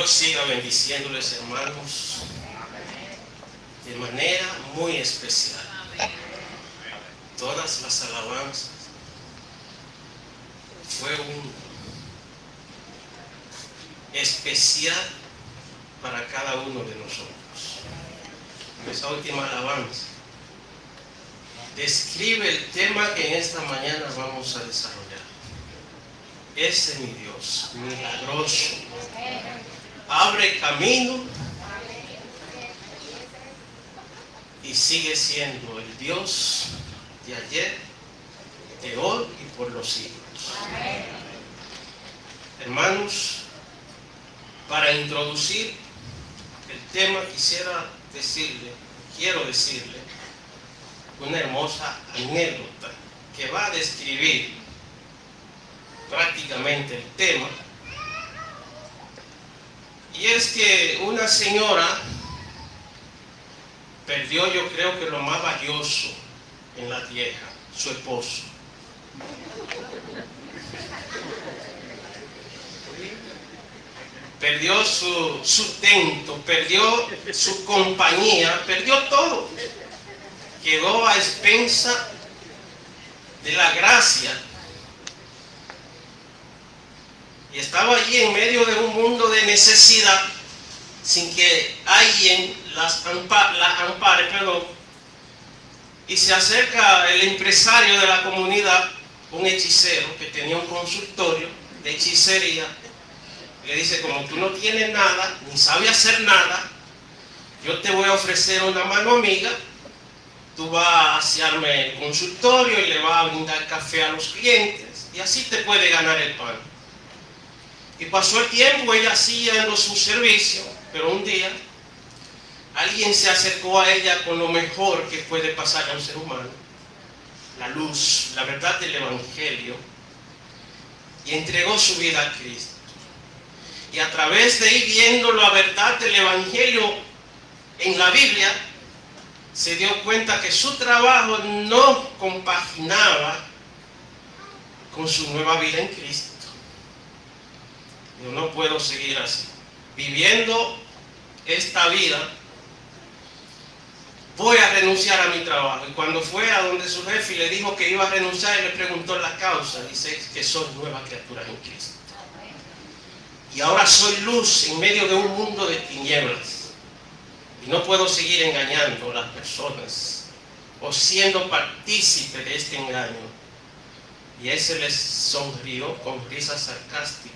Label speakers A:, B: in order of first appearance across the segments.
A: Dios siga bendiciéndoles, hermanos, de manera muy especial. Todas las alabanzas fue un especial para cada uno de nosotros. Esa última alabanza describe el tema que en esta mañana vamos a desarrollar. Ese es mi Dios, milagroso, abre camino y sigue siendo el Dios de ayer, de hoy y por los siglos. Hermanos, para introducir el tema quiero decirle una hermosa anécdota que va a describir prácticamente el tema. Y es que una señora perdió, yo creo que lo más valioso en la tierra, su esposo. Perdió su sustento, perdió su compañía, perdió todo. Quedó a expensa de la gracia. Y estaba allí en medio de un mundo de necesidad, sin que alguien la ampare, y se acerca el empresario de la comunidad, un hechicero que tenía un consultorio de hechicería. Le dice: como tú no tienes nada, ni sabes hacer nada, yo te voy a ofrecer una mano amiga. Tú vas a asearme el consultorio y le vas a brindar café a los clientes, y así te puede ganar el pan. Y pasó el tiempo, ella sigue dando su servicio, pero un día alguien se acercó a ella con lo mejor que puede pasar a un ser humano: la luz, la verdad del Evangelio, y entregó su vida a Cristo. Y a través de ir viendo la verdad del Evangelio en la Biblia, se dio cuenta que su trabajo no compaginaba con su nueva vida en Cristo. Yo no puedo seguir así, viviendo esta vida. Voy a renunciar a mi trabajo. Y cuando fue a donde su jefe y le dijo que iba a renunciar, y le preguntó la causa, dice que soy nueva criatura en Cristo. Y ahora soy luz en medio de un mundo de tinieblas. Y no puedo seguir engañando a las personas o siendo partícipe de este engaño. Y ese les sonrió con risa sarcástica.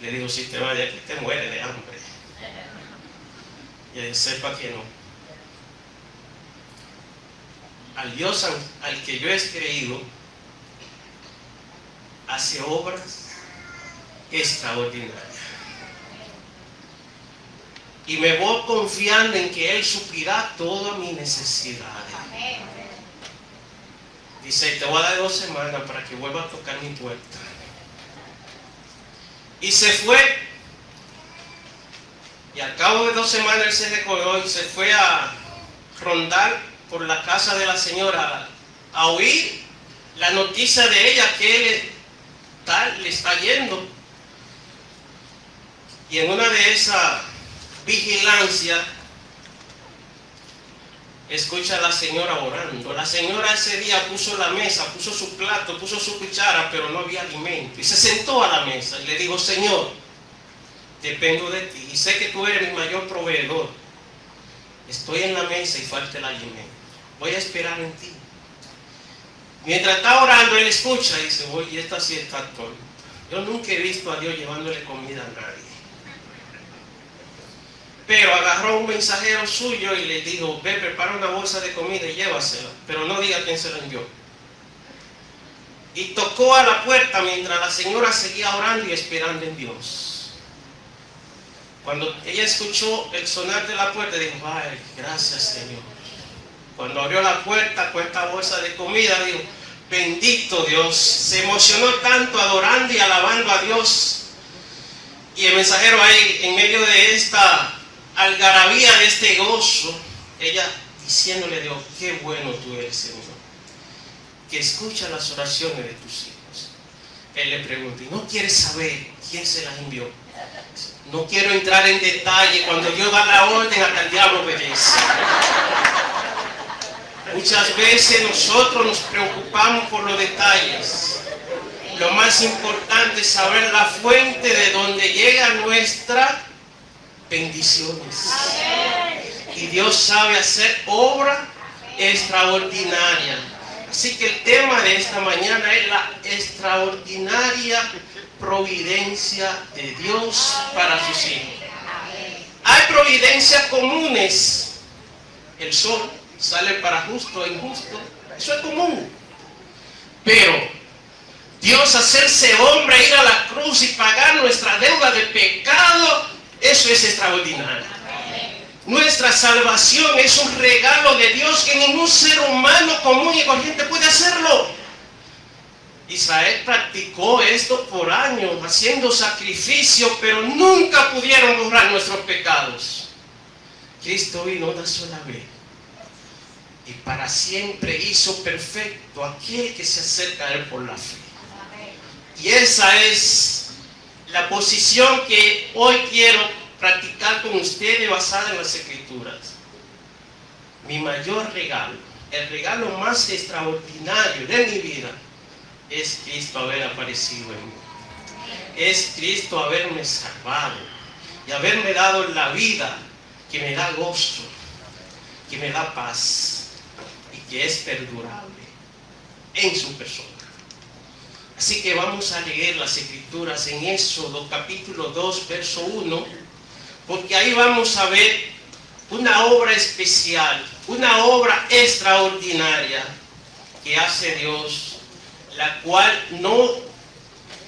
A: Le digo: si te vas de aquí, te mueres de hambre. Y él sepa que no. Al Dios al que yo he creído hace obras extraordinarias. Y me voy confiando en que Él suplirá todas mis necesidades. Dice: te voy a dar 2 semanas para que vuelva a tocar mi puerta. Y se fue. Y al cabo de 2 semanas él se recordó y se fue a rondar por la casa de la señora a oír la noticia de ella, que tal le está yendo. Y en una de esas vigilancias escucha a la señora orando. La señora ese día puso la mesa, puso su plato, puso su cuchara, pero no había alimento. Y se sentó a la mesa y le dijo: Señor, dependo de ti y sé que tú eres mi mayor proveedor. Estoy en la mesa y falta el alimento. Voy a esperar en ti. Mientras está orando, él escucha y dice: oye, esta sí está tonta. Yo nunca he visto a Dios llevándole comida a nadie. Pero agarró un mensajero suyo y le dijo: ve, prepara una bolsa de comida y llévasela, pero no diga quién se la envió. Y tocó a la puerta mientras la señora seguía orando y esperando en Dios. Cuando ella escuchó el sonar de la puerta, dijo: ay, gracias, Señor. Cuando abrió la puerta con esta bolsa de comida, dijo: bendito Dios. Se emocionó tanto adorando y alabando a Dios. Y el mensajero ahí, en medio de esta algarabía, de este gozo, ella diciéndole a Dios: qué bueno tú eres, Señor, que escucha las oraciones de tus hijos. Él le pregunta: ¿y no quieres saber quién se las envió? No quiero entrar en detalle. Cuando Dios da la orden, hasta el diablo obedece. Muchas veces nosotros nos preocupamos por los detalles. Lo más importante es saber la fuente de donde llegan nuestras bendiciones. Y Dios sabe hacer obra extraordinaria. Así que el tema de esta mañana es la extraordinaria providencia de Dios para sus hijos. Hay providencias comunes. El sol sale para justo e injusto. Eso es común. Pero Dios hacerse hombre, ir a la cruz y pagar nuestra deuda de pecado, eso es extraordinario. Nuestra salvación es un regalo de Dios que ningún ser humano común y corriente puede hacerlo. Israel practicó esto por años, haciendo sacrificios, pero nunca pudieron borrar nuestros pecados. Cristo vino una sola vez y para siempre hizo perfecto aquel que se acerca a Él por la fe. Y esa es la posición que hoy quiero practicar con ustedes basada en las Escrituras. Mi mayor regalo, el regalo más extraordinario de mi vida, es Cristo haber aparecido en mí. Es Cristo haberme salvado y haberme dado la vida que me da gozo, que me da paz y que es perdurable en su persona. Así que vamos a leer las Escrituras en Éxodo capítulo 2, verso 1, porque ahí vamos a ver una obra especial, una obra extraordinaria que hace Dios, la cual no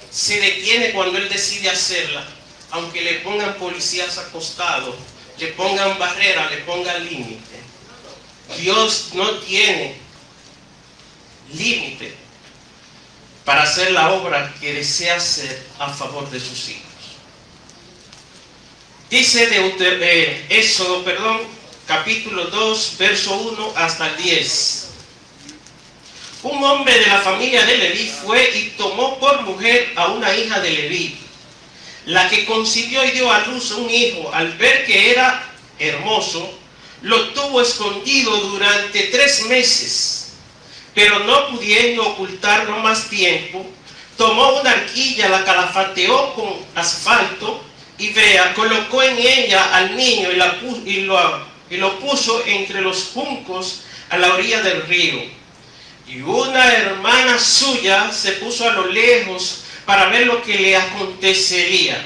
A: se detiene cuando Él decide hacerla, aunque le pongan policías acostados, le pongan barreras, le pongan límite. Dios no tiene límite para hacer la obra que desea hacer a favor de sus hijos. Dice Éxodo, capítulo 2, verso 1 hasta el 10. Un hombre de la familia de Leví fue y tomó por mujer a una hija de Leví, la que concibió y dio a luz un hijo. Al ver que era hermoso, lo tuvo escondido durante 3 meses. Pero no pudiendo ocultarlo más tiempo, tomó una arquilla, la calafateó con asfalto y colocó en ella al niño y lo puso entre los juncos a la orilla del río. Y una hermana suya se puso a lo lejos para ver lo que le acontecería.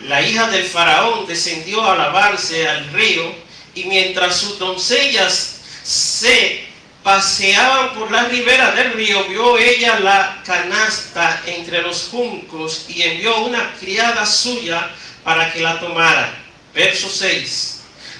A: La hija del faraón descendió a lavarse al río, y mientras sus doncellas se paseaban por la ribera del río, vio ella la canasta entre los juncos y envió una criada suya para que la tomara. Verso 6.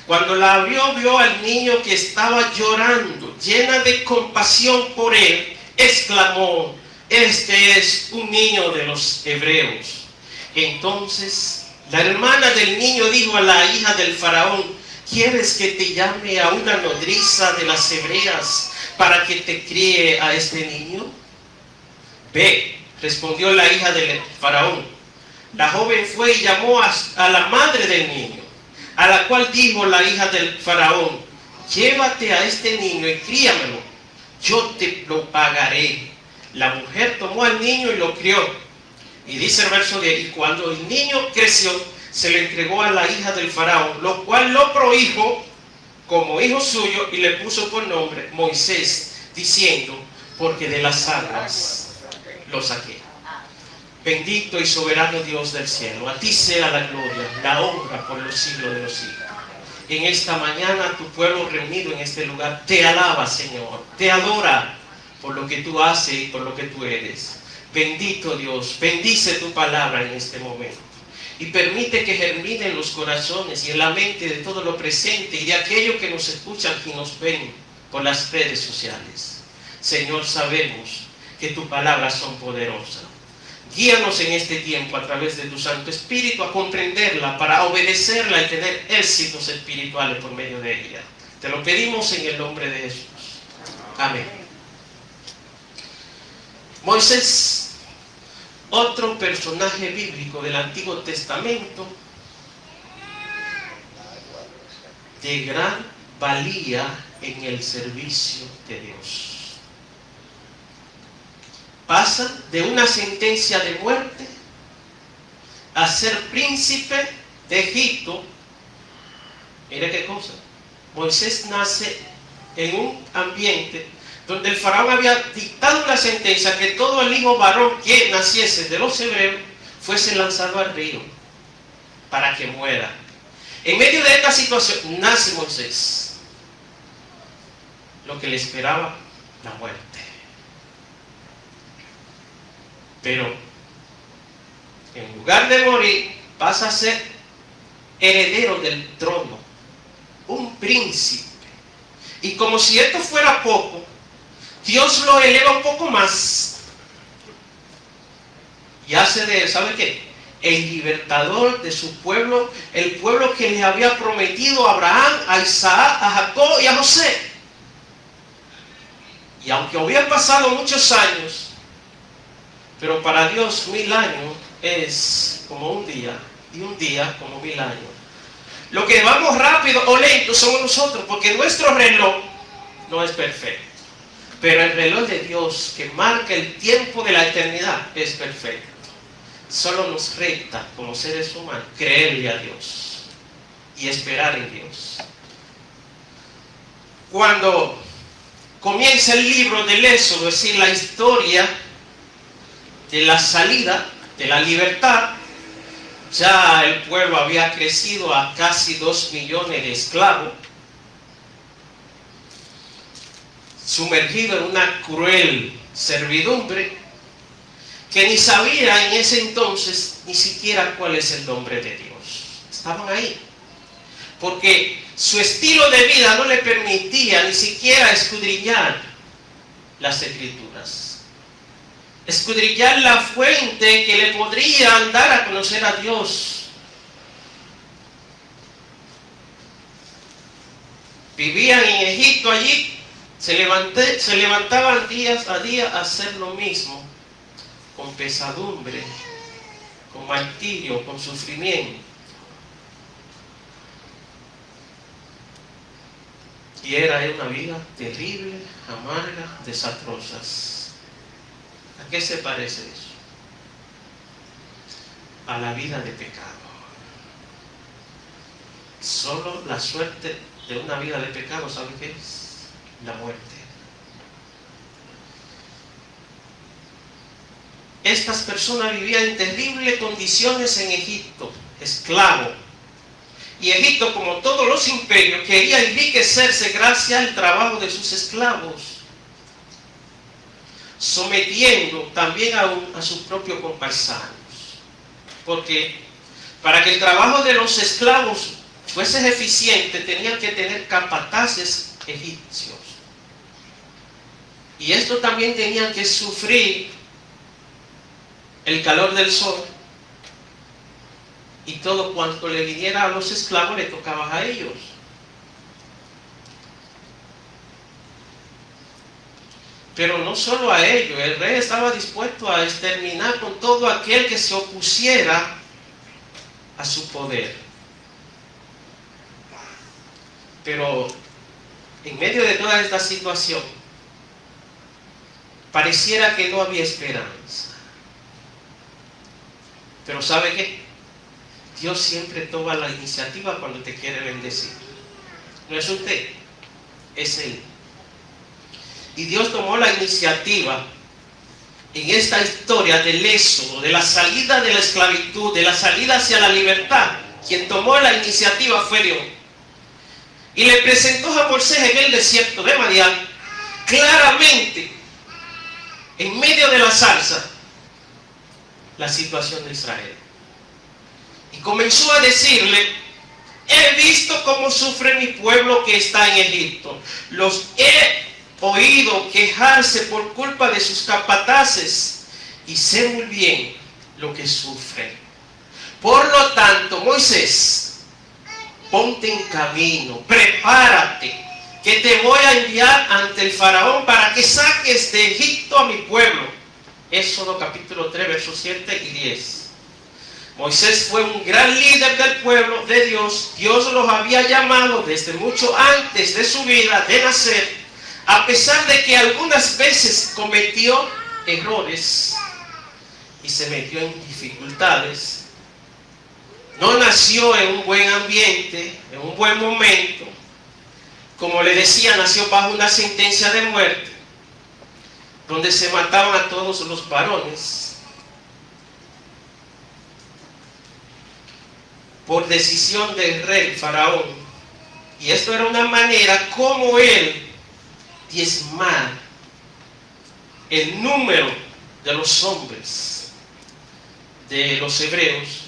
A: Cuando la abrió, vio al niño que estaba llorando. Llena de compasión por él, exclamó: este es un niño de los hebreos. Entonces la hermana del niño dijo a la hija del faraón: ¿quieres que te llame a una nodriza de las hebreas para que te críe a este niño? Ve, respondió la hija del faraón. La joven fue y llamó a la madre del niño, a la cual dijo la hija del faraón: llévate a este niño y críamelo, yo te lo pagaré. La mujer tomó al niño y lo crió. Y dice el verso 10, y cuando el niño creció, se le entregó a la hija del faraón, lo cual lo prohijo como hijo suyo y le puso por nombre Moisés, diciendo: porque de las aguas lo saqué. Bendito y soberano Dios del cielo, a ti sea la gloria, la honra por los siglos de los siglos. En esta mañana tu pueblo reunido en este lugar te alaba, Señor, te adora por lo que tú haces y por lo que tú eres. Bendito Dios, bendice tu palabra en este momento y permite que germine en los corazones y en la mente de todo lo presente y de aquellos que nos escuchan y nos ven por las redes sociales. Señor, sabemos que tus palabras son poderosas. Guíanos en este tiempo a través de tu Santo Espíritu a comprenderla, para obedecerla y tener éxitos espirituales por medio de ella. Te lo pedimos en el nombre de Jesús. Amén. Moisés otro personaje bíblico del Antiguo Testamento de gran valía en el servicio de Dios. Pasa de una sentencia de muerte a ser príncipe de Egipto. Mira qué cosa. Moisés nace en un ambiente donde el faraón había dictado una sentencia que todo el hijo varón que naciese de los hebreos fuese lanzado al río para que muera. En medio de esta situación nace Moisés. Lo que le esperaba, la muerte. Pero en lugar de morir, pasa a ser heredero del trono, un príncipe. Y como si esto fuera poco, Dios lo eleva un poco más y hace de él, ¿sabe qué? El libertador de su pueblo, el pueblo que le había prometido a Abraham, a Isaac, a Jacob y a José. Y aunque habían pasado muchos años, pero para Dios 1000 años es como un día, y un día como 1000 años. Lo que vamos rápido o lento somos nosotros, porque nuestro reloj no es perfecto. Pero el reloj de Dios, que marca el tiempo de la eternidad, es perfecto. Solo nos resta, como seres humanos, creerle a Dios y esperar en Dios. Cuando comienza el libro del Éxodo, es decir, la historia de la salida, de la libertad, ya el pueblo había crecido a casi 2 millones de esclavos, sumergido en una cruel servidumbre, que ni sabía en ese entonces ni siquiera cuál es el nombre de Dios. Estaban ahí, porque su estilo de vida no le permitía ni siquiera escudriñar las Escrituras. Escudriñar la fuente que le podría dar a conocer a Dios. Vivían en Egipto allí, se levantaban día a día a hacer lo mismo, con pesadumbre, con martirio, con sufrimiento. Y era una vida terrible, amarga, desastrosa. ¿A qué se parece eso? A la vida de pecado. Solo la suerte de una vida de pecado, ¿sabe qué es? La muerte. Estas personas vivían en terribles condiciones en Egipto, esclavos. Y Egipto, como todos los imperios, quería enriquecerse gracias al trabajo de sus esclavos, sometiendo también a sus propios compañeros. Porque para que el trabajo de los esclavos fuese eficiente, tenían que tener capataces egipcios. Y esto también tenían que sufrir el calor del sol. Y todo cuanto le viniera a los esclavos le tocaba a ellos. Pero no solo a ellos, el rey estaba dispuesto a exterminar con todo aquel que se opusiera a su poder. Pero en medio de toda esta situación, pareciera que no había esperanza. Pero ¿sabe qué? Dios siempre toma la iniciativa cuando te quiere bendecir. No es usted, es Él. Y Dios tomó la iniciativa en esta historia del éxodo, de la salida de la esclavitud, de la salida hacia la libertad. Quien tomó la iniciativa fue Dios. Y le presentó a Moisés en el desierto de Madián, claramente, en medio de la zarza, la situación de Israel. Y comenzó a decirle: he visto cómo sufre mi pueblo que está en Egipto. Los he oído quejarse por culpa de sus capataces y sé muy bien lo que sufren. Por lo tanto, Moisés, ponte en camino, prepárate, que te voy a enviar ante el faraón para que saques de Egipto a mi pueblo. Éxodo capítulo 3, versos 7 y 10. Moisés fue un gran líder del pueblo de Dios. Dios los había llamado desde mucho antes de su vida, de nacer, a pesar de que algunas veces cometió errores y se metió en dificultades. No nació en un buen ambiente, en un buen momento. Como le decía, nació bajo una sentencia de muerte, donde se mataban a todos los varones por decisión del rey Faraón. Y esto era una manera como él diezmar el número de los hombres de los hebreos.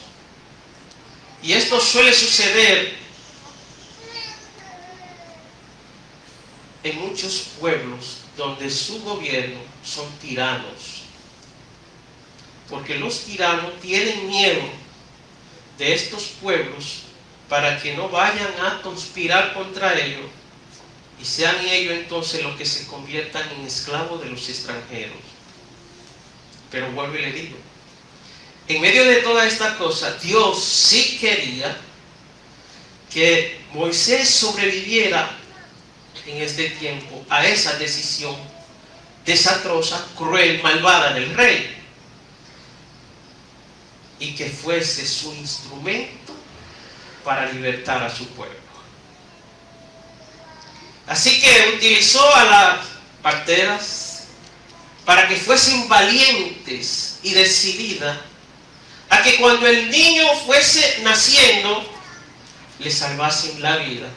A: Y esto suele suceder en muchos pueblos donde su gobierno son tiranos, porque los tiranos tienen miedo de estos pueblos para que no vayan a conspirar contra ellos y sean ellos entonces los que se conviertan en esclavos de los extranjeros. Pero vuelvo y le digo, en medio de toda esta cosa, Dios sí quería que Moisés sobreviviera en este tiempo a esa decisión desastrosa, cruel, malvada del rey, y que fuese su instrumento para libertar a su pueblo. Así que utilizó a las parteras para que fuesen valientes y decididas a que cuando el niño fuese naciendo le salvasen la vida.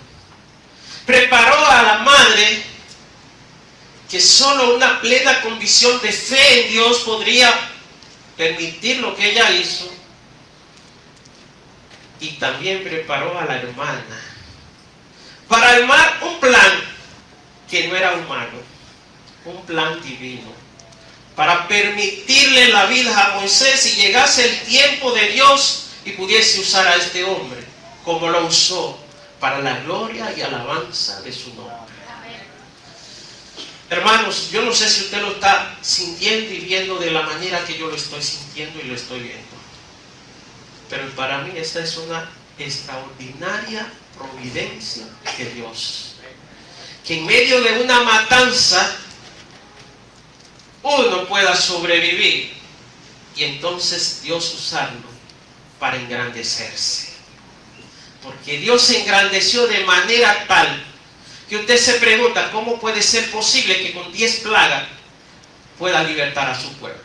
A: Preparó a la madre, que solo una plena convicción de fe en Dios podría permitir lo que ella hizo, y también preparó a la hermana para armar un plan que no era humano, un plan divino, para permitirle la vida a Moisés y llegase el tiempo de Dios y pudiese usar a este hombre como lo usó para la gloria y alabanza de su nombre. Hermanos, yo no sé si usted lo está sintiendo y viendo de la manera que yo lo estoy sintiendo y lo estoy viendo, pero para mí esta es una extraordinaria providencia de Dios, que en medio de una matanza uno pueda sobrevivir y entonces Dios usarlo para engrandecerse, porque Dios se engrandeció de manera tal que usted se pregunta cómo puede ser posible que con 10 plagas pueda libertar a su pueblo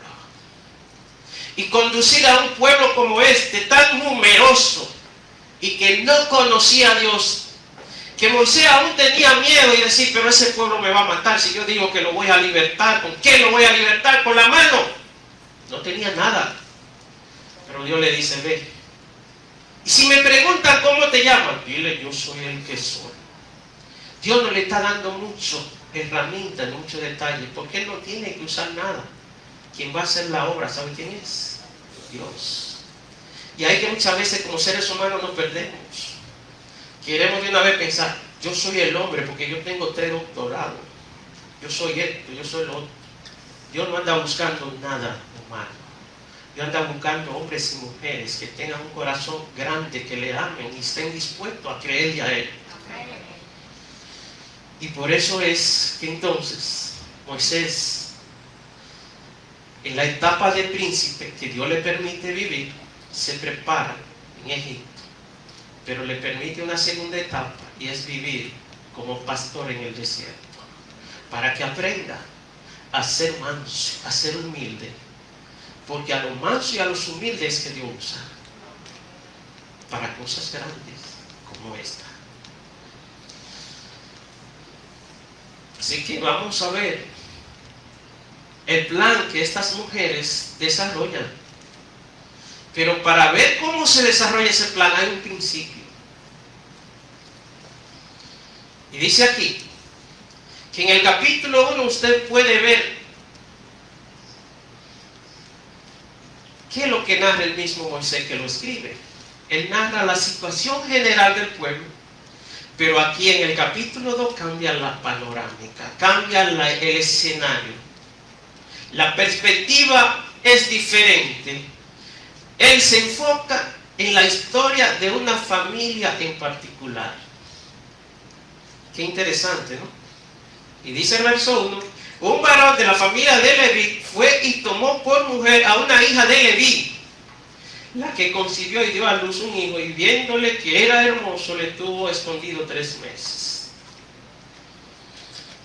A: y conducir a un pueblo como este, tan numeroso y que no conocía a Dios, que Moisés aún tenía miedo y decir, pero ese pueblo me va a matar si yo digo que lo voy a libertar. ¿Con qué lo voy a libertar? ¿Con la mano? No tenía nada, pero Dios le dice, ve, y si me preguntan cómo te llaman, dile, yo soy el que soy. Dios no le está dando mucho herramientas, mucho detalle, porque Él no tiene que usar nada. Quien va a hacer la obra, ¿sabe quién es? Dios. Y hay que muchas veces como seres humanos nos perdemos. Queremos de una vez pensar, yo soy el hombre porque yo tengo 3 doctorados. Yo soy esto, yo soy lo otro. Dios no anda buscando nada humano. Dios anda buscando hombres y mujeres que tengan un corazón grande, que le amen y estén dispuestos a creerle a Él. Y por eso es que entonces Moisés, en la etapa de príncipe que Dios le permite vivir, se prepara en Egipto, pero le permite una segunda etapa y es vivir como pastor en el desierto, para que aprenda a ser manso, a ser humilde, porque a los mansos y a los humildes es que Dios usa para cosas grandes como esta. Así que vamos a ver el plan que estas mujeres desarrollan. Pero para ver cómo se desarrolla ese plan hay un principio. Y dice aquí que en el capítulo 1 usted puede ver qué es lo que narra el mismo Moisés que lo escribe. Él narra la situación general del pueblo, pero aquí en el capítulo 2 cambia la panorámica, cambia el escenario. la perspectiva es diferente. Él se enfoca en la historia de una familia en particular. Qué interesante, ¿no? Y dice el verso 1, un varón de la familia de Leví fue y tomó por mujer a una hija de Leví, la que concibió y dio a luz un hijo, y viéndole que era hermoso, le tuvo escondido 3 meses.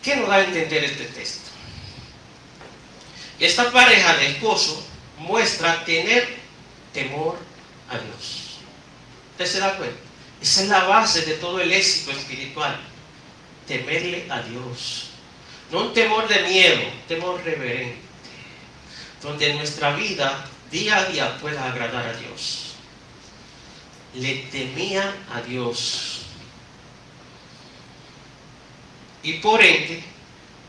A: ¿Qué nos da a entender este texto? Esta pareja de esposo muestra tener temor a Dios. ¿Usted se da cuenta? Esa es la base de todo el éxito espiritual. Temerle a Dios. No un temor de miedo, un temor reverente. Donde nuestra vida día a día pueda agradar a Dios. Le temían a Dios. Y por ende,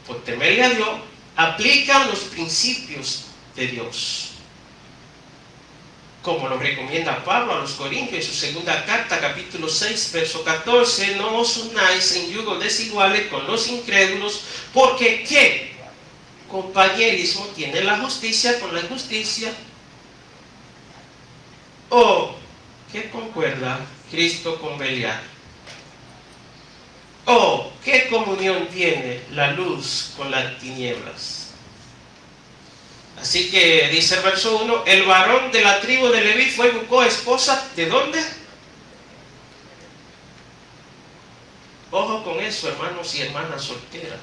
A: por temerle a Dios, aplican los principios de Dios. Como lo recomienda Pablo a los Corintios en su segunda carta, capítulo 6, verso 14, no os unáis en yugo desiguales con los incrédulos, porque ¿qué compañerismo tiene la justicia con la injusticia? ¿O qué concuerda Cristo con Belial? ¿O qué comunión tiene la luz con las tinieblas? Así que dice el verso 1, el varón de la tribu de Leví fue y buscó esposa, ¿de dónde? Ojo con eso, hermanos y hermanas solteros.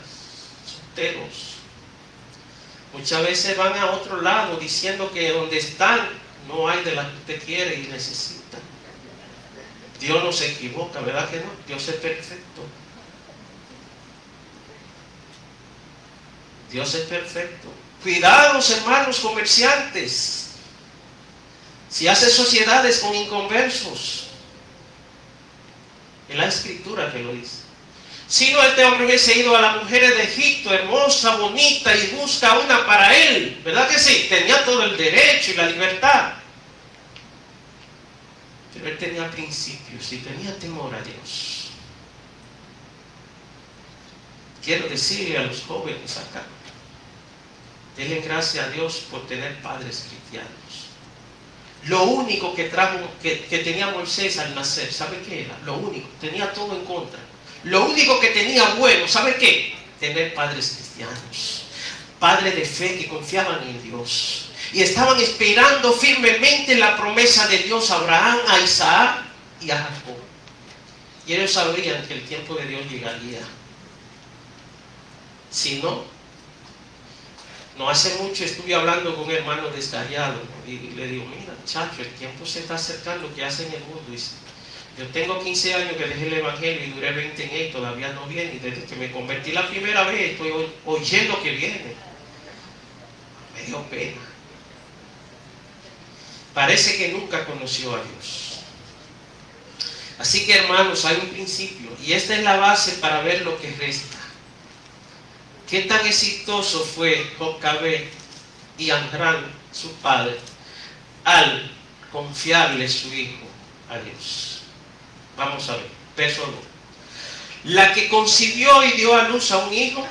A: Muchas veces van a otro lado diciendo que donde están no hay de la que usted quiere y necesita. Dios no se equivoca, ¿verdad que no? Dios es perfecto. Dios es perfecto. Cuidados, hermanos comerciantes. Si hace sociedades con inconversos. Es la escritura que lo dice. Si no, este hombre hubiese ido a las mujeres de Egipto, hermosa, bonita, y busca una para él. ¿Verdad que sí? Tenía todo el derecho y la libertad. Pero él tenía principios y tenía temor a Dios. Quiero decirle a los jóvenes acá, denle gracias a Dios por tener padres cristianos. Lo único que tenía Moisés al nacer, ¿sabe qué era? Lo único, tenía todo en contra. Lo único que tenía bueno, ¿sabe qué? Tener padres cristianos. Padres de fe que confiaban en Dios. Y estaban esperando firmemente la promesa de Dios a Abraham, a Isaac y a Jacob. Y ellos sabían que el tiempo de Dios llegaría. Si no hace mucho estuve hablando con un hermano descarriado y le digo, mira, chacho, el tiempo se está acercando, ¿qué hace en el mundo? Dice, yo tengo 15 años que dejé el evangelio y duré 20 en él, todavía no viene, y desde que me convertí la primera vez estoy oyendo que viene. Me dio pena. Parece que nunca conoció a Dios. Así que, hermanos, hay un principio y esta es la base para ver lo que resta. ¿Qué tan exitoso fue Jocabed y Amram, su padre, al confiarle su hijo a Dios? Vamos a ver, verso 1. La que concibió y dio a luz a un hijo,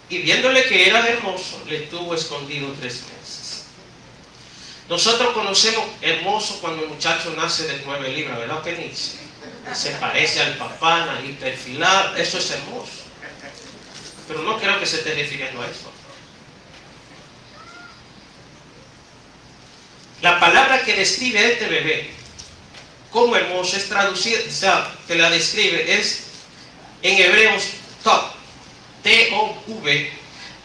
A: y viéndole que era hermoso, le tuvo escondido 3 meses. Nosotros conocemos hermoso cuando el muchacho nace de 9 libras, ¿verdad, Penice? Se parece al papá, nariz perfilada, eso es hermoso. Pero no creo que se esté refiriendo a eso. La palabra que describe a este bebé como hermoso es traducida, o sea, que la describe, es en hebreos Tov, T-O-V,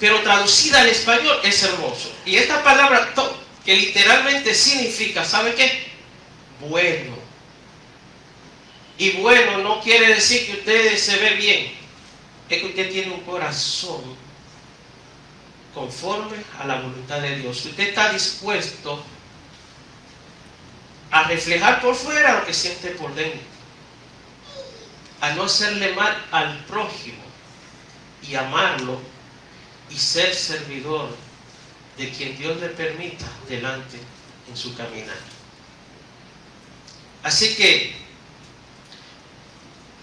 A: pero traducida al español es hermoso. Y esta palabra Tov, que literalmente significa, ¿sabe qué? Bueno. Y bueno no quiere decir que usted se ve bien, es que usted tiene un corazón conforme a la voluntad de Dios. Usted está dispuesto a reflejar por fuera lo que siente por dentro, a no hacerle mal al prójimo y amarlo y ser servidor de quien Dios le permita delante en su caminar. Así que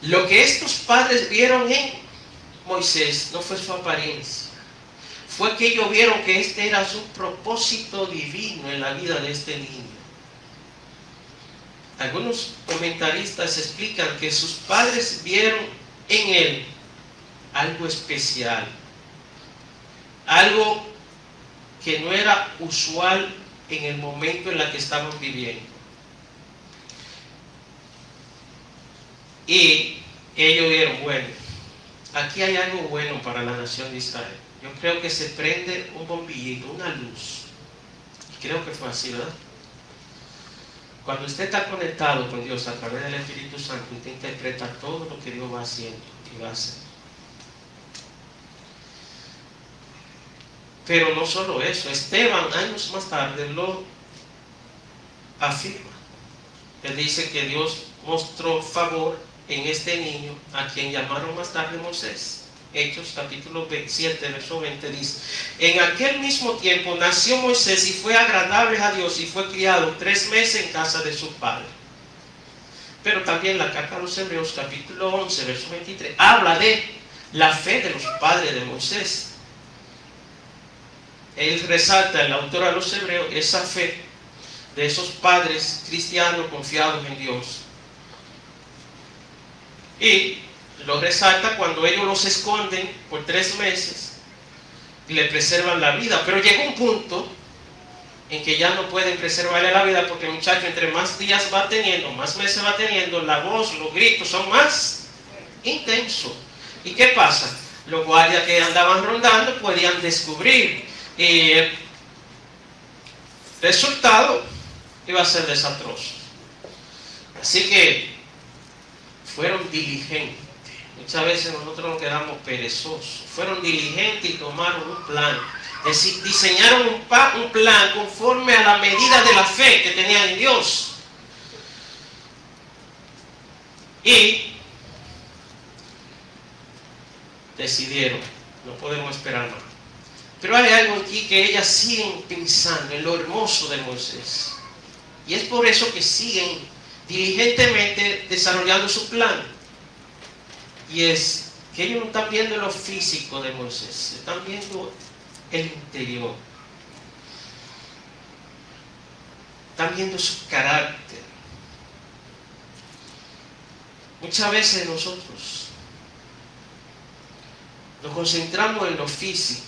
A: lo que estos padres vieron en Moisés no fue su apariencia, fue que ellos vieron que este era su propósito divino en la vida de este niño. Algunos comentaristas explican que sus padres vieron en él algo especial, algo que no era usual en el momento en el que estaban viviendo. Y ellos vieron, bueno, aquí hay algo bueno para la nación de Israel. Yo creo que se prende un bombillito, una luz. Creo que fue así, ¿verdad? Cuando usted está conectado con Dios a través del Espíritu Santo, usted interpreta todo lo que Dios va haciendo y va a hacer. Pero no solo eso, Esteban años más tarde lo afirma. Él dice que Dios mostró favor en este niño, a quien llamaron más tarde Moisés. Hechos capítulo 7, verso 20 dice: en aquel mismo tiempo nació Moisés y fue agradable a Dios y fue criado 3 meses en casa de su padre. Pero también la carta a los Hebreos capítulo 11, verso 23, habla de la fe de los padres de Moisés. Él resalta, el autor a los Hebreos, esa fe de esos padres cristianos confiados en Dios. Y lo resalta cuando ellos los esconden por 3 meses y le preservan la vida. Pero llega un punto en que ya no pueden preservarle la vida, porque el muchacho entre más días va teniendo, más meses va teniendo, la voz, los gritos son más intensos. ¿Y qué pasa? Los guardias que andaban rondando podían descubrir. Y el resultado iba a ser desastroso. Así que fueron diligentes. Muchas veces nosotros nos quedamos perezosos. Fueron diligentes y tomaron un plan. Es decir, diseñaron un plan conforme a la medida de la fe que tenían en Dios. Y decidieron, no podemos esperar más. Pero hay algo aquí que ellas siguen pensando en lo hermoso de Moisés. Y es por eso que siguen diligentemente desarrollando su plan. Y es que ellos no están viendo lo físico de Moisés, están viendo el interior. Están viendo su carácter. Muchas veces nosotros nos concentramos en lo físico.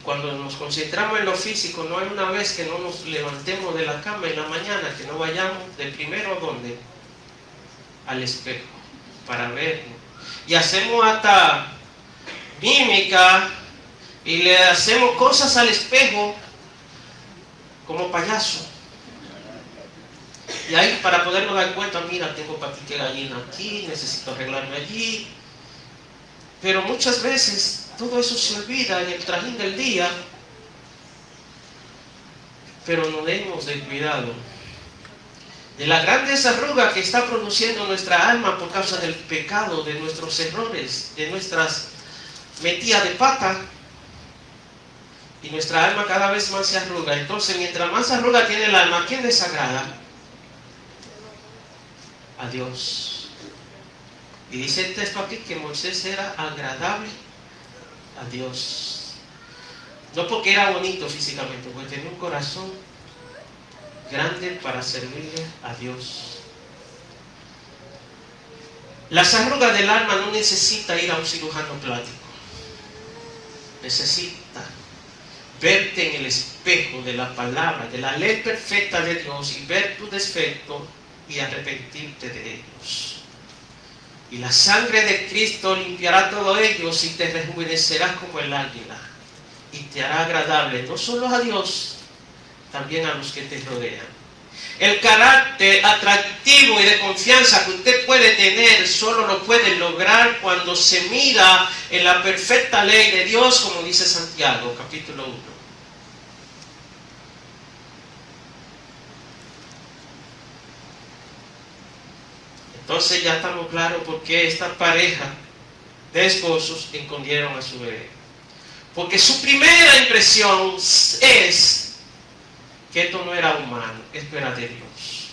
A: Cuando nos concentramos en lo físico, no hay una vez que no nos levantemos de la cama en la mañana, que no vayamos de primero a dónde, al espejo, para vernos. Y hacemos hasta mímica y le hacemos cosas al espejo como payaso. Y ahí para podernos dar cuenta, mira, tengo patica de gallina aquí, necesito arreglarme allí. Pero muchas veces todo eso se olvida en el trajín del día, pero no demos de cuidado de la gran desarruga que está produciendo nuestra alma por causa del pecado, de nuestros errores, de nuestras metidas de pata, y nuestra alma cada vez más se arruga. Entonces, mientras más arruga tiene el alma, ¿a quién desagrada? A Dios. Y dice el texto aquí que Moisés era agradable a Dios. No porque era bonito físicamente, porque tenía un corazón grande para servirle a Dios. Las arrugas del alma no necesita ir a un cirujano plástico. Necesita verte en el espejo de la palabra, de la ley perfecta de Dios, y ver tus defectos y arrepentirte de ellos. Y la sangre de Cristo limpiará todo ellos y te rejuvenecerás como el águila. Y te hará agradable no solo a Dios, también a los que te rodean. El carácter atractivo y de confianza que usted puede tener solo lo puede lograr cuando se mira en la perfecta ley de Dios, como dice Santiago, capítulo 1. Entonces ya estamos claros por qué esta pareja de esposos escondieron a su bebé. Porque su primera impresión es que esto no era humano, esto era de Dios.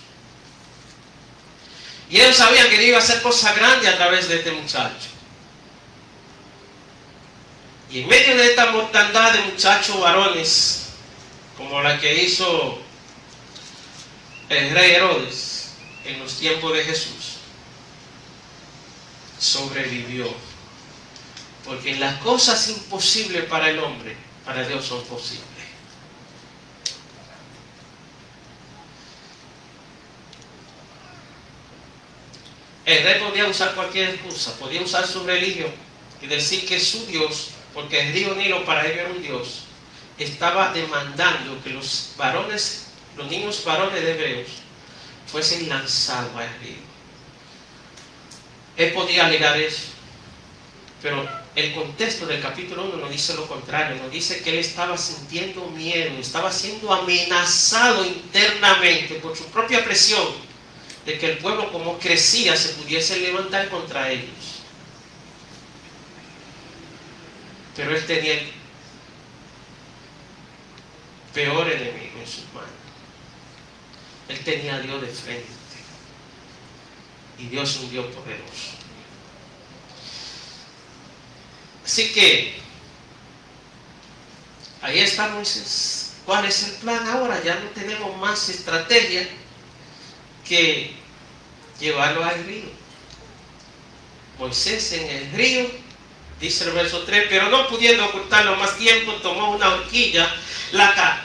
A: Y ellos sabían que Dios iba a hacer cosas grandes a través de este muchacho. Y en medio de esta mortandad de muchachos varones, como la que hizo el rey Herodes en los tiempos de Jesús, sobrevivió. Porque las cosas imposibles para el hombre, para Dios son posibles. El rey podía usar cualquier excusa, podía usar su religión y decir que su Dios, porque el río Nilo para él era un Dios, estaba demandando que los varones, los niños varones de hebreos, fuesen lanzados al río. Él podía alegar eso, pero el contexto del capítulo 1 nos dice lo contrario, nos dice que él estaba sintiendo miedo, estaba siendo amenazado internamente por su propia presión, de que el pueblo como crecía se pudiese levantar contra ellos. Pero él tenía el peor enemigo en sus manos. Él tenía a Dios de frente. Y Dios es un Dios poderoso. Así que ahí está Moisés. ¿Cuál es el plan ahora? Ya no tenemos más estrategia que llevarlo al río. Moisés en el río, dice el verso 3, pero no pudiendo ocultarlo más tiempo, tomó una horquilla, la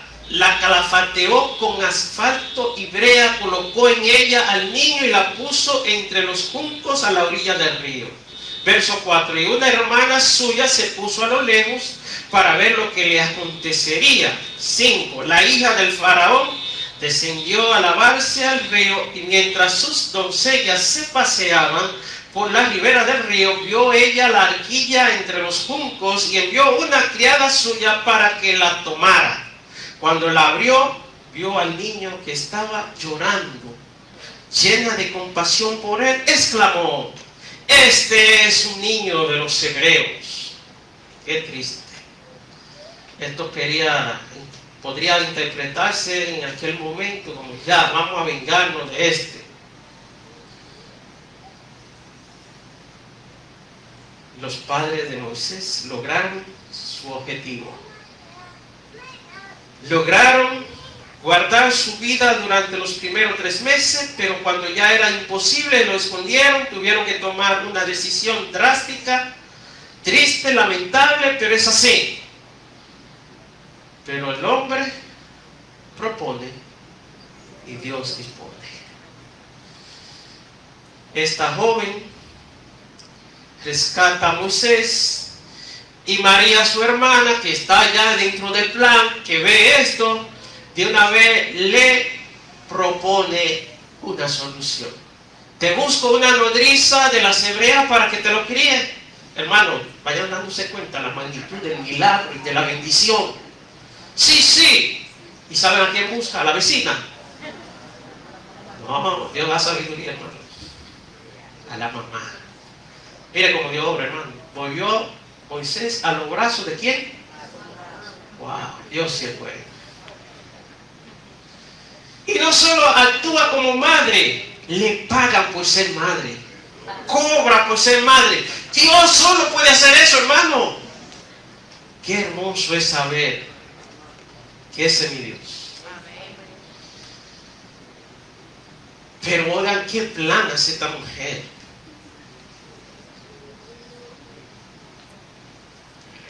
A: calafateó con asfalto y brea, colocó en ella al niño y la puso entre los juncos a la orilla del río. Verso 4, y una hermana suya se puso a lo lejos para ver lo que le acontecería. 5, la hija del faraón descendió a lavarse al río, y mientras sus doncellas se paseaban por la ribera del río, vio ella la arquilla entre los juncos y envió una criada suya para que la tomara. Cuando la abrió, vio al niño que estaba llorando. Llena de compasión por él, exclamó: este es un niño de los hebreos. Qué triste. Esto podría interpretarse en aquel momento como: ya, vamos a vengarnos de este. Los padres de Moisés lograron su objetivo. Lograron guardar su vida durante los primeros 3 meses, pero cuando ya era imposible, lo escondieron, tuvieron que tomar una decisión drástica, triste, lamentable, pero es así. Pero el hombre propone y Dios dispone. Esta joven rescata a Moisés, y María, su hermana, que está ya dentro del plan, que ve esto, de una vez le propone una solución. Te busco una nodriza de las hebreas para que te lo críe. Hermano, vayan dándose cuenta la magnitud del milagro y de la bendición. Sí. ¿Y saben a quién busca? A la vecina. No, Dios da sabiduría, hermano. A la mamá. Mire cómo Dios obra, hermano. Volvió Moisés a los brazos de ¿quién? Wow, Dios sí es bueno. Y no solo actúa como madre, le pagan por ser madre. Cobra por ser madre. Dios solo puede hacer eso, hermano. Qué hermoso es saber que ese es mi Dios. Pero oigan qué plan hace esta mujer.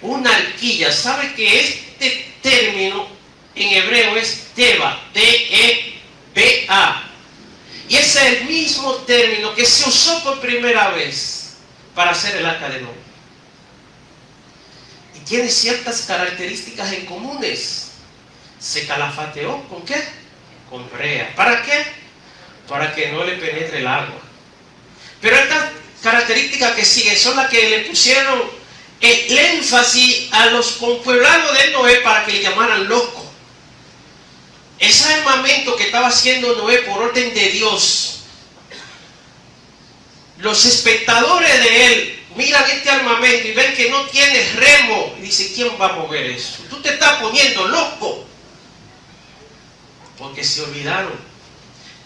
A: Una arquilla. ¿Sabe que este término en hebreo es Teba? T-E-B-A. Y ese es el mismo término que se usó por primera vez para hacer el arca de Noé. Y tiene ciertas características en comunes. Se calafateó ¿con qué? Con brea. ¿Para qué? Para que no le penetre el agua. Pero estas características que siguen son las que le pusieron el énfasis a los conpueblanos de Noé para que le llamaran loco. Ese armamento que estaba haciendo Noé por orden de Dios, los espectadores de él miran este armamento y ven que no tiene remo y dicen: ¿quién va a mover eso? Tú te estás poniendo loco. Porque se olvidaron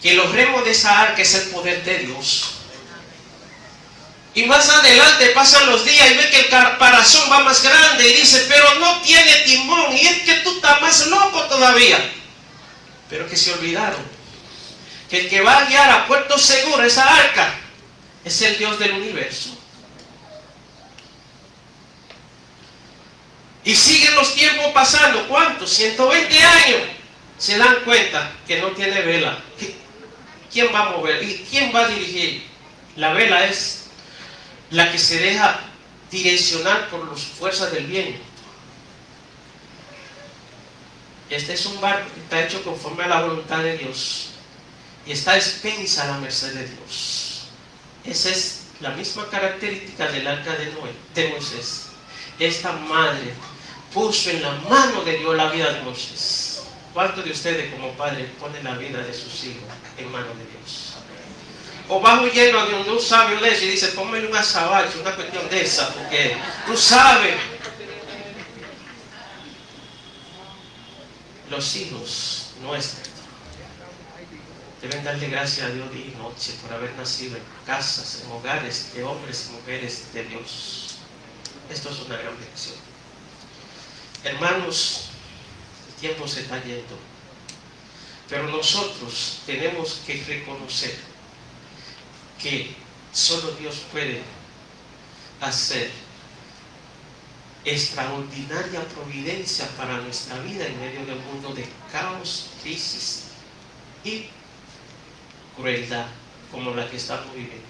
A: que los remos de esa arca es el poder de Dios. Y más adelante pasan los días y ve que el caparazón va más grande y dice, pero no tiene timón, y es que tú estás más loco todavía. Pero que se olvidaron que el que va a guiar a puerto seguro esa arca es el Dios del universo. Y siguen los tiempos pasando. ¿Cuántos? 120 años. Se dan cuenta que no tiene vela. ¿Quién va a mover? ¿Y quién va a dirigir? La vela es la que se deja direccionar por las fuerzas del viento. Este es un barco que está hecho conforme a la voluntad de Dios y está expensa a la merced de Dios. Esa es la misma característica del arca de Moisés. Esta madre puso en la mano de Dios la vida de Moisés. ¿Cuántos de ustedes como padres ponen la vida de sus hijos en manos de Dios? O va huyendo de un sabio de eso y dice, ponme un azabache, una cuestión de esa, porque tú sabes. Los hijos nuestros deben darle gracias a Dios día y noche por haber nacido en casas, en hogares de hombres y mujeres de Dios. Esto es una gran bendición. Hermanos, el tiempo se está yendo, pero nosotros tenemos que reconocer que solo Dios puede hacer extraordinaria providencia para nuestra vida en medio del mundo de caos, crisis y crueldad como la que estamos viviendo.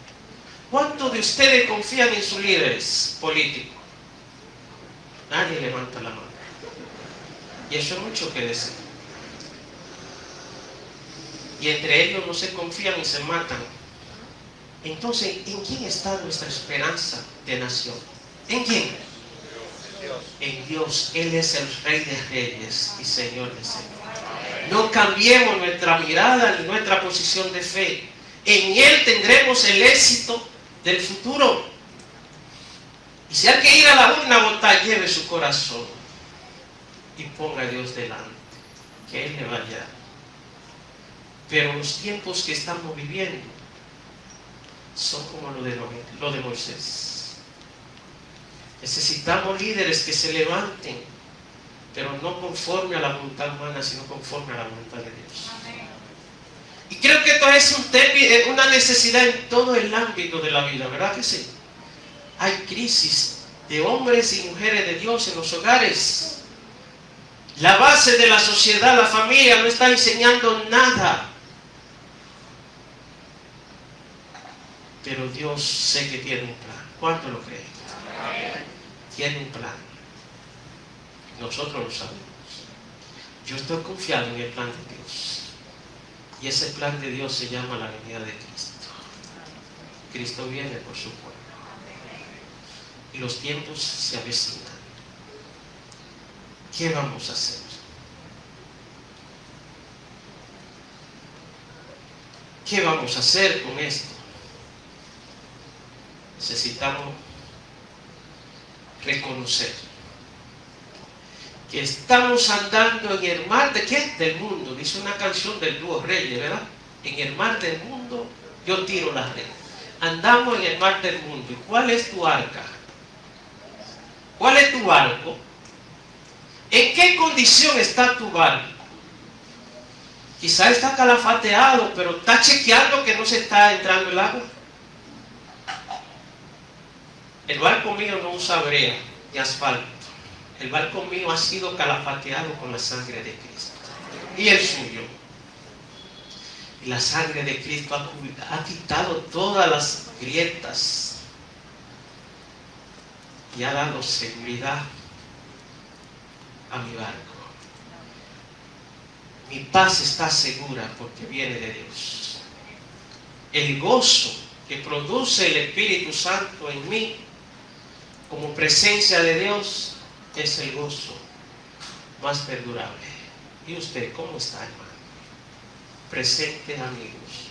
A: ¿Cuántos de ustedes confían en sus líderes políticos? Nadie levanta la mano. Y eso es mucho que decir. Y entre ellos no se confían y se matan. Entonces, ¿en quién está nuestra esperanza de nación? ¿En quién? En Dios. Él es el Rey de Reyes y Señor de Señores. No cambiemos nuestra mirada ni nuestra posición de fe. En Él tendremos el éxito del futuro. Y si hay que ir a la urna a votar, lleve su corazón y ponga a Dios delante, que Él le va a guiar. Pero los tiempos que estamos viviendo son como lo de Moisés. Necesitamos líderes que se levanten, pero no conforme a la voluntad humana, sino conforme a la voluntad de Dios. Amén. Y creo que esto es una necesidad en todo el ámbito de la vida, ¿verdad que sí? Hay crisis de hombres y mujeres de Dios en los hogares. La base de la sociedad, la familia, no está enseñando nada. Pero Dios sé que tiene un plan. ¿Cuánto lo creen? Tiene un plan. Nosotros lo sabemos. Yo estoy confiado en el plan de Dios. Y ese plan de Dios se llama la venida de Cristo. Cristo viene por su pueblo. Y los tiempos se avecinan. ¿Qué vamos a hacer? ¿Qué vamos a hacer con esto? Necesitamos reconocer que estamos andando en el mar de ¿qué? Del mundo. Dice una canción del dúo Reyes, ¿verdad? En el mar del mundo yo tiro las redes. Andamos en el mar del mundo. ¿Y cuál es tu arca? ¿Cuál es tu barco? ¿En qué condición está tu barco? Quizá está calafateado, pero está chequeando que no se está entrando el agua. El barco mío no usa brea ni asfalto. El barco mío ha sido calafateado con la sangre de Cristo. Y el suyo. Y la sangre de Cristo ha quitado todas las grietas. Y ha dado seguridad a mi barco. Mi paz está segura porque viene de Dios. El gozo que produce el Espíritu Santo en mí como presencia de Dios es el gozo más perdurable. ¿Y usted cómo está, hermano? Presente, amigos.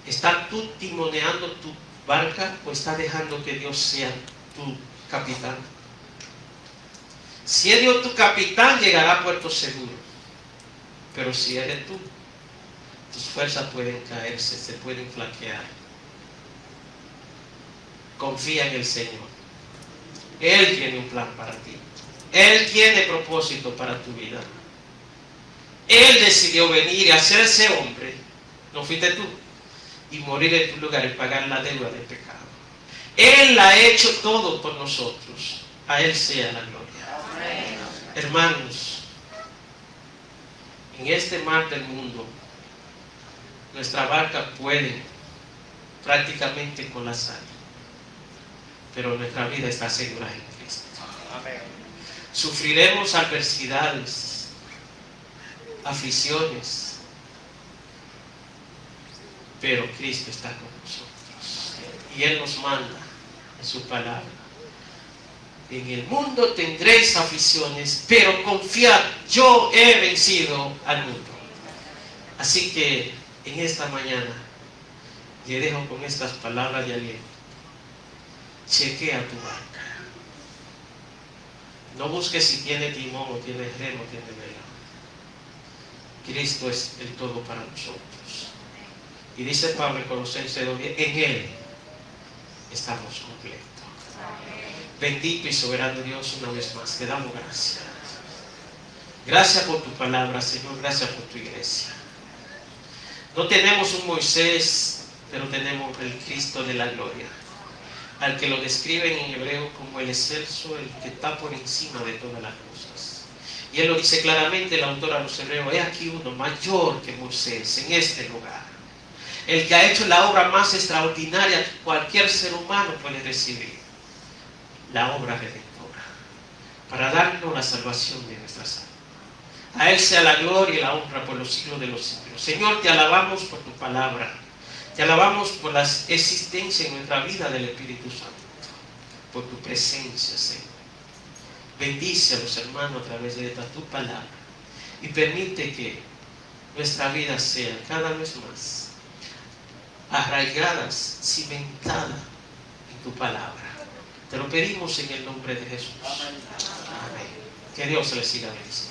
A: ¿Está tú timoneando tu barca o está dejando que Dios sea tu capitán? Si es Dios tu capitán, llegará a puerto seguro. Pero si eres tú, tus fuerzas pueden caerse, se pueden flaquear. Confía en el Señor. Él tiene un plan para ti. Él tiene propósito para tu vida. Él decidió venir y hacerse hombre. No fuiste tú. Y morir en tu lugar y pagar la deuda del pecado. Él ha hecho todo por nosotros. A Él sea la gloria. Amén. Hermanos, en este mar del mundo, nuestra barca puede prácticamente colapsar, pero nuestra vida está segura en Cristo. Amén. Sufriremos adversidades, aflicciones, pero Cristo está con nosotros y Él nos manda en su palabra: en el mundo tendréis aflicciones, pero confiad, yo he vencido al mundo. Así que en esta mañana le dejo con estas palabras de aliento. Chequea tu barca. No busques si tiene timón o tiene remo o tiene vela. Cristo es el todo para nosotros. Y dice Pablo en Colosenses 2:10, en Él estamos completos. Bendito y soberano Dios, una vez más te damos gracias. Gracias por tu palabra, Señor. Gracias por tu iglesia. No tenemos un Moisés, pero tenemos el Cristo de la gloria, al que lo describen en hebreo como el excelso, el que está por encima de todas las cosas. Y él lo dice claramente, el autor a los hebreos: he aquí uno mayor que Moisés en este lugar, el que ha hecho la obra más extraordinaria que cualquier ser humano puede recibir, la obra redentora, para darnos la salvación de nuestras almas. A Él sea la gloria y la honra por los siglos de los siglos. Señor, te alabamos por tu palabra. Te alabamos por la existencia en nuestra vida del Espíritu Santo, por tu presencia, Señor. Bendice a los hermanos a través de esta tu palabra y permite que nuestra vida sea cada vez más arraigadas, cimentadas en tu palabra. Te lo pedimos en el nombre de Jesús. Amén. Que Dios les siga bendiciendo.